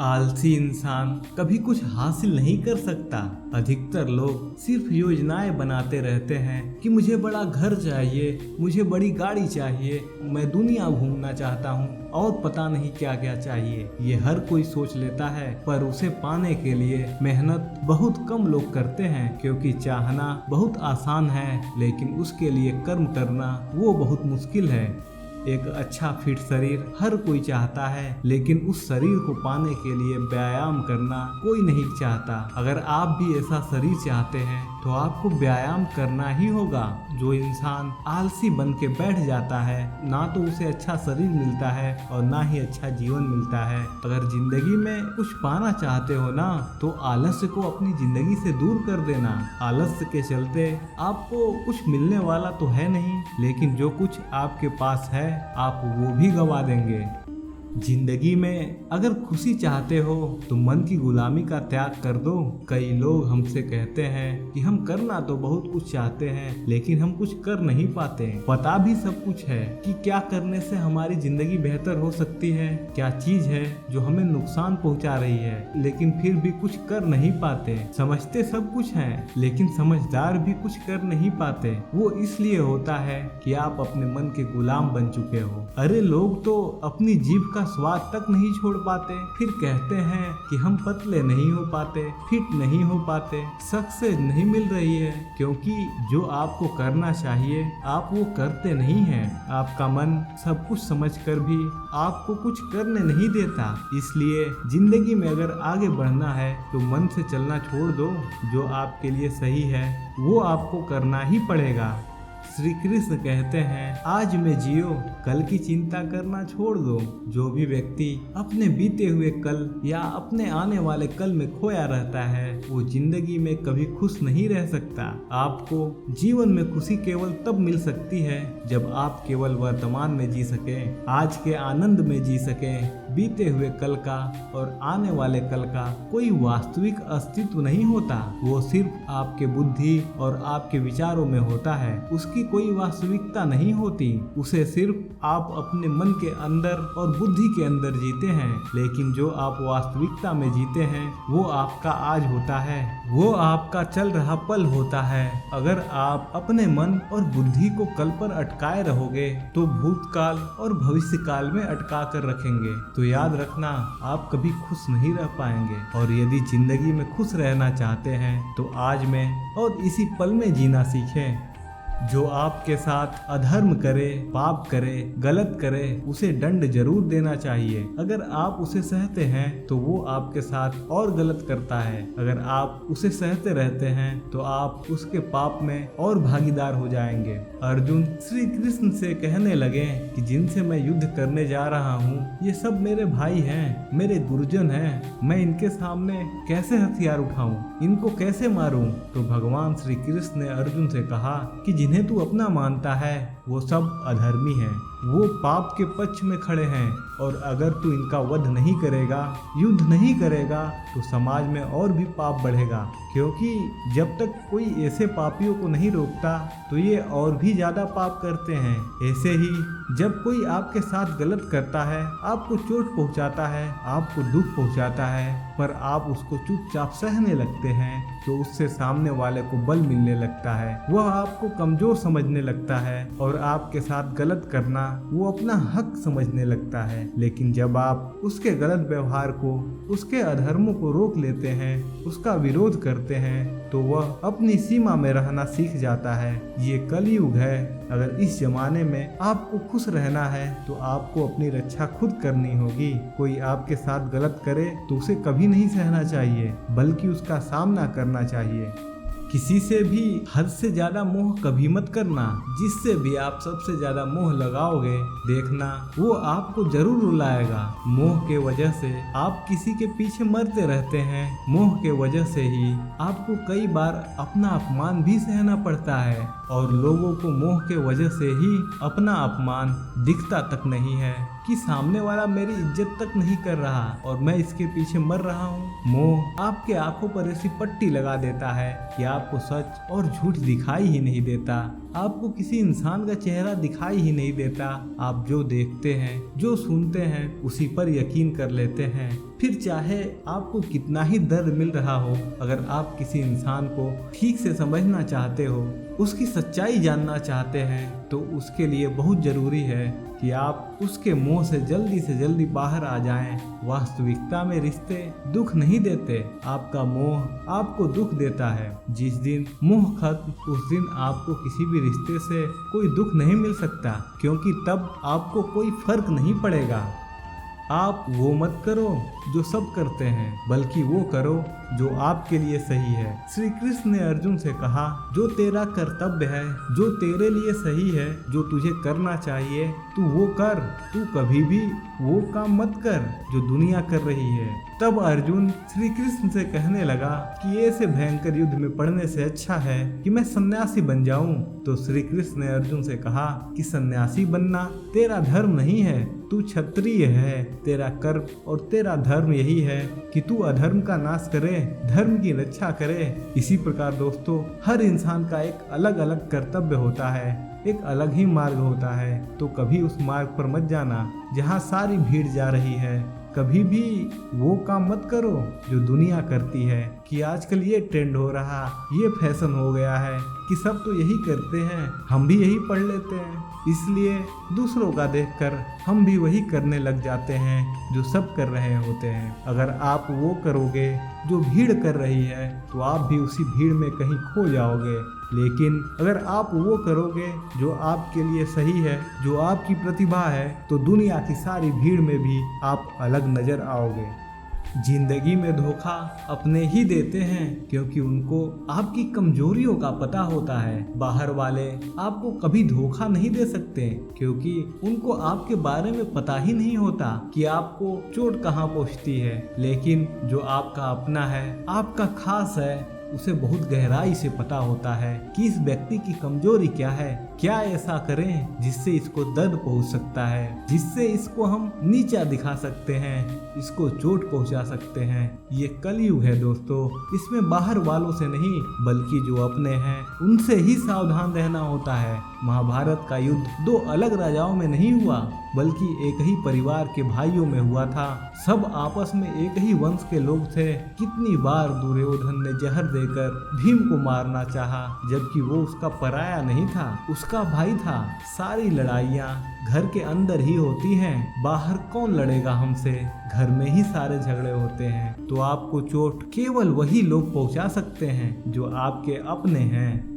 आलसी इंसान कभी कुछ हासिल नहीं कर सकता। अधिकतर लोग सिर्फ योजनाएं बनाते रहते हैं कि मुझे बड़ा घर चाहिए, मुझे बड़ी गाड़ी चाहिए, मैं दुनिया घूमना चाहता हूँ और पता नहीं क्या क्या चाहिए। ये हर कोई सोच लेता है, पर उसे पाने के लिए मेहनत बहुत कम लोग करते हैं, क्योंकि चाहना बहुत आसान है लेकिन उसके लिए कर्म करना वो बहुत मुश्किल है। एक अच्छा फिट शरीर हर कोई चाहता है, लेकिन उस शरीर को पाने के लिए व्यायाम करना कोई नहीं चाहता। अगर आप भी ऐसा शरीर चाहते हैं तो आपको व्यायाम करना ही होगा। जो इंसान आलसी बन के बैठ जाता है, ना तो उसे अच्छा शरीर मिलता है और ना ही अच्छा जीवन मिलता है। अगर जिंदगी में कुछ पाना चाहते हो ना, तो आलस्य को अपनी जिंदगी से दूर कर देना। आलस्य के चलते आपको कुछ मिलने वाला तो है नहीं, लेकिन जो कुछ आपके पास है आप वो भी गवा देंगे। जिंदगी में अगर खुशी चाहते हो तो मन की गुलामी का त्याग कर दो। कई लोग हमसे कहते हैं कि हम करना तो बहुत कुछ चाहते हैं, लेकिन हम कुछ कर नहीं पाते। पता भी सब कुछ है कि क्या करने से हमारी जिंदगी बेहतर हो सकती है, क्या चीज है जो हमें नुकसान पहुंचा रही है, लेकिन फिर भी कुछ कर नहीं पाते। समझते सब कुछ है, लेकिन समझदार भी कुछ कर नहीं पाते। वो इसलिए होता है कि आप अपने मन के गुलाम बन चुके हो। अरे लोग तो अपनी जीभ का स्वाद तक नहीं छोड़ पाते, फिर कहते हैं कि हम पतले नहीं हो पाते, फिट नहीं हो पाते, सक्सेस नहीं मिल रही है, क्योंकि जो आपको करना चाहिए आप वो करते नहीं हैं। आपका मन सब कुछ समझकर भी आपको कुछ करने नहीं देता। इसलिए जिंदगी में अगर आगे बढ़ना है तो मन से चलना छोड़ दो। जो आपके लिए सही है वो आपको करना ही पड़ेगा। श्री कृष्ण कहते हैं, आज में जियो, कल की चिंता करना छोड़ दो। जो भी व्यक्ति अपने बीते हुए कल या अपने आने वाले कल में खोया रहता है, वो जिंदगी में कभी खुश नहीं रह सकता। आपको जीवन में खुशी केवल तब मिल सकती है जब आप केवल वर्तमान में जी सकें, आज के आनंद में जी सकें। बीते हुए कल का और आने वाले कल का कोई वास्तविक अस्तित्व नहीं होता, वो सिर्फ आपके बुद्धि और आपके विचारों में होता है। उसकी कोई वास्तविकता नहीं होती, उसे सिर्फ आप अपने मन के अंदर और बुद्धि के अंदर जीते हैं। लेकिन जो आप वास्तविकता में जीते हैं वो आपका आज होता है, वो आपका चल रहा पल होता है। अगर आप अपने मन और बुद्धि को कल पर अटकाए रहोगे तो भूतकाल और भविष्य काल में अटका कर रखेंगे। तो याद रखना, आप कभी खुश नहीं रह पाएंगे। और यदि जिंदगी में खुश रहना चाहते हैं तो आज में और इसी पल में जीना सीखें। जो आपके साथ अधर्म करे, पाप करे, गलत करे, उसे दंड जरूर देना चाहिए। अगर आप उसे सहते हैं तो वो आपके साथ और गलत करता है। अगर आप उसे सहते रहते हैं तो आप उसके पाप में और भागीदार हो जाएंगे। अर्जुन श्री कृष्ण से कहने लगे कि जिनसे मैं युद्ध करने जा रहा हूँ ये सब मेरे भाई हैं, मेरे गुरुजन हैं, मैं इनके सामने कैसे हथियार उठाऊं, इनको कैसे मारूं? तो भगवान श्री कृष्ण ने अर्जुन से कहा कि जिन्हें तू अपना मानता है वो सब अधर्मी हैं, वो पाप के पक्ष में खड़े हैं, और अगर तू इनका वध नहीं करेगा, युद्ध नहीं करेगा, तो समाज में और भी पाप बढ़ेगा। क्योंकि जब तक कोई ऐसे पापियों को नहीं रोकता तो ये और भी ज्यादा पाप करते हैं। ऐसे ही जब कोई आपके साथ गलत करता है, आपको चोट पहुंचाता है, आपको दुख पहुंचाता है, पर आप उसको चुपचाप सहने लगते हैं, तो उससे सामने वाले को बल मिलने लगता है, वह आपको कमजोर समझने लगता है और आपके साथ गलत करना वो अपना हक समझने लगता है। लेकिन जब आप उसके गलत व्यवहार को, उसके अधर्मों को रोक लेते हैं, उसका विरोध करते हैं, तो वह अपनी सीमा में रहना सीख जाता है। ये कलयुग है। अगर इस जमाने में आपको खुश रहना है तो आपको अपनी रक्षा खुद करनी होगी। कोई आपके साथ गलत करे तो उसे कभी नहीं सहना चाहिए, बल्कि उसका सामना करना चाहिए। किसी से भी हद से ज्यादा मोह कभी मत करना। जिससे भी आप सबसे ज्यादा मोह लगाओगे, देखना वो आपको जरूर रुलाएगा। मोह के वजह से आप किसी के पीछे मरते रहते हैं। मोह के वजह से ही आपको कई बार अपना अपमान भी सहना पड़ता है, और लोगों को मोह के वजह से ही अपना अपमान दिखता तक नहीं है कि सामने वाला मेरी इज्जत तक नहीं कर रहा और मैं इसके पीछे मर रहा हूँ। मोह आपके आंखों पर ऐसी पट्टी लगा देता है कि आपको सच और झूठ दिखाई ही नहीं देता। आपको किसी इंसान का चेहरा दिखाई ही नहीं देता। आप जो देखते हैं, जो सुनते हैं, उसी पर यकीन कर लेते हैं। फिर चाहे आपको कितना ही दर्द मिल रहा हो, अगर आप किसी इंसान को ठीक से समझना चाहते हो, उसकी सच्चाई जानना चाहते हैं, तो उसके लिए बहुत जरूरी है कि आप उसके मोह से जल्दी बाहर आ जाएं। वास्तविकता में रिश्ते दुख नहीं देते, आपका मोह आपको दुख देता है। जिस दिन मोह खत्म, उस दिन आपको किसी भी रिश्ते से कोई दुख नहीं मिल सकता, क्योंकि तब आपको कोई फर्क नहीं पड़ेगा। आप वो मत करो जो सब करते हैं, बल्कि वो करो जो आपके लिए सही है। श्री कृष्ण ने अर्जुन से कहा, जो तेरा कर्तव्य है, जो तेरे लिए सही है, जो तुझे करना चाहिए, तू वो कर। तू कभी भी वो काम मत कर जो दुनिया कर रही है। तब अर्जुन श्री कृष्ण से कहने लगा कि ऐसे भयंकर युद्ध में पड़ने से अच्छा है कि मैं सन्यासी बन जाऊं। तो श्री कृष्ण ने अर्जुन से कहा कि सन्यासी बनना तेरा धर्म नहीं है, तू क्षत्रिय है। तेरा कर्म और तेरा धर्म यही है कि तू अधर्म का नाश करे, धर्म की रक्षा करे। इसी प्रकार दोस्तों, हर इंसान का एक अलग अलग कर्तव्य होता है, एक अलग ही मार्ग होता है। तो कभी उस मार्ग पर मत जाना जहाँ सारी भीड़ जा रही है। कभी भी वो काम मत करो जो दुनिया करती है, कि आजकल ये ट्रेंड हो रहा, ये फैशन हो गया है कि सब तो यही करते हैं, हम भी यही पढ़ लेते हैं। इसलिए दूसरों का देखकर हम भी वही करने लग जाते हैं जो सब कर रहे होते हैं। अगर आप वो करोगे जो भीड़ कर रही है, तो आप भी उसी भीड़ में कहीं खो जाओगे। लेकिन अगर आप वो करोगे जो आपके लिए सही है, जो आपकी प्रतिभा है, तो दुनिया की सारी भीड़ में भी आप अलग नजर आओगे। जिंदगी में धोखा अपने ही देते हैं, क्योंकि उनको आपकी कमजोरियों का पता होता है। बाहर वाले आपको कभी धोखा नहीं दे सकते, क्योंकि उनको आपके बारे में पता ही नहीं होता कि आपको चोट कहाँ पहुँचती है। लेकिन जो आपका अपना है, आपका खास है, उसे बहुत गहराई से पता होता है कि इस व्यक्ति की कमजोरी क्या है, क्या ऐसा करें जिससे इसको दर्द पहुंच सकता है, जिससे इसको हम नीचा दिखा सकते हैं, इसको चोट पहुंचा सकते हैं। ये कलयुग है दोस्तों, इसमें बाहर वालों से नहीं, बल्कि जो अपने हैं उनसे ही सावधान रहना होता है। महाभारत का युद्ध दो अलग राजाओं में नहीं हुआ, बल्कि एक ही परिवार के भाइयों में हुआ था। सब आपस में एक ही वंश के लोग थे। कितनी बार दुर्योधन ने जहर देकर भीम को मारना चाहा, जबकि वो उसका पराया नहीं था, उसका भाई था। सारी लड़ाइयाँ घर के अंदर ही होती हैं, बाहर कौन लड़ेगा हमसे, घर में ही सारे झगड़े होते हैं। तो आपको चोट केवल वही लोग पहुंचा सकते हैं जो आपके अपने हैं।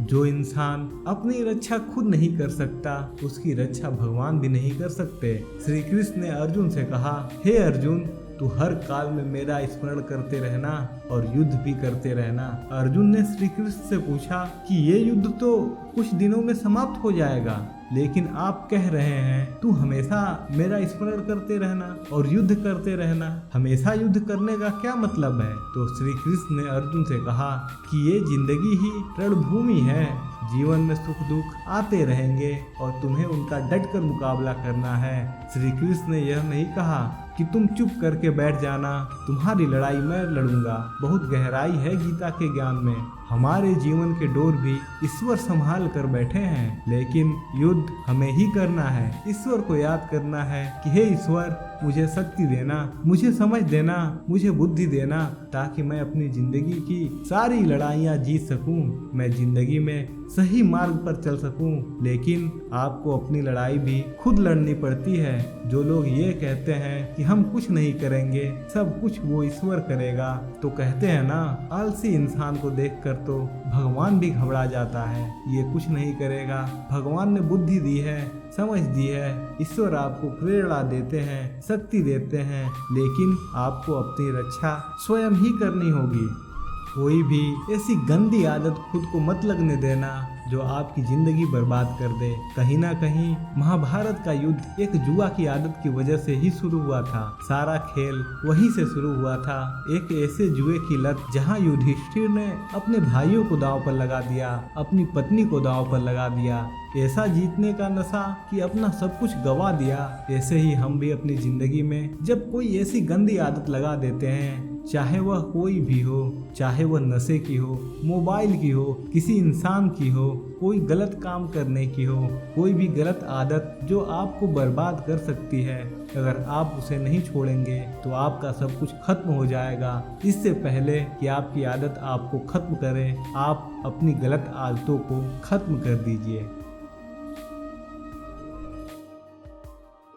जो इंसान अपनी रक्षा खुद नहीं कर सकता, उसकी रक्षा भगवान भी नहीं कर सकते। श्री कृष्ण ने अर्जुन से कहा, हे अर्जुन, तू हर काल में मेरा स्मरण करते रहना और युद्ध भी करते रहना। अर्जुन ने श्री कृष्ण से पूछा कि ये युद्ध तो कुछ दिनों में समाप्त हो जाएगा, लेकिन आप कह रहे हैं तू हमेशा मेरा स्मरण करते रहना और युद्ध करते रहना। हमेशा युद्ध करने का क्या मतलब है? तो श्री कृष्ण ने अर्जुन से कहा कि ये जिंदगी ही रणभूमि है, जीवन में सुख दुख आते रहेंगे और तुम्हें उनका डटकर मुकाबला करना है। श्री कृष्ण ने यह नहीं कहा कि तुम चुप करके बैठ जाना, तुम्हारी लड़ाई मैं लड़ूंगा। बहुत गहराई है गीता के ज्ञान में। हमारे जीवन के डोर भी ईश्वर संभाल कर बैठे हैं, लेकिन युद्ध हमें ही करना है। ईश्वर को याद करना है कि हे ईश्वर, मुझे शक्ति देना, मुझे समझ देना, मुझे बुद्धि देना, ताकि मैं अपनी जिंदगी की सारी लड़ाइयाँ जीत सकूं, मैं जिंदगी में सही मार्ग पर चल सकूं। लेकिन आपको अपनी लड़ाई भी खुद लड़नी पड़ती है। जो लोग ये कहते हैं कि हम कुछ नहीं करेंगे, सब कुछ वो ईश्वर करेगा, तो कहते हैं ना, आलसी इंसान को देखकर तो भगवान भी घबरा जाता है। ये कुछ नहीं करेगा, भगवान ने बुद्धि दी है, समझ दी है, ईश्वर आपको प्रेरणा देते हैं, शक्ति देते हैं, लेकिन आपको अपनी रक्षा स्वयं ही करनी होगी। कोई भी ऐसी गंदी आदत खुद को मत लगने देना जो आपकी जिंदगी बर्बाद कर दे। कहीं ना कहीं महाभारत का युद्ध एक जुआ की आदत की वजह से ही शुरू हुआ था। सारा खेल वहीं से शुरू हुआ था, एक ऐसे जुए की लत जहां युधिष्ठिर ने अपने भाइयों को दांव पर लगा दिया, अपनी पत्नी को दांव पर लगा दिया। ऐसा जीतने का नशा कि अपना सब कुछ गवा दिया। ऐसे ही हम भी अपनी जिंदगी में जब कोई ऐसी गंदी आदत लगा देते हैं, चाहे वह कोई भी हो, चाहे वह नशे की हो, मोबाइल की हो, किसी इंसान की हो, कोई गलत काम करने की हो, कोई भी गलत आदत जो आपको बर्बाद कर सकती है, अगर आप उसे नहीं छोड़ेंगे तो आपका सब कुछ खत्म हो जाएगा। इससे पहले कि आपकी आदत आपको खत्म करे, आप अपनी गलत आदतों को खत्म कर दीजिए।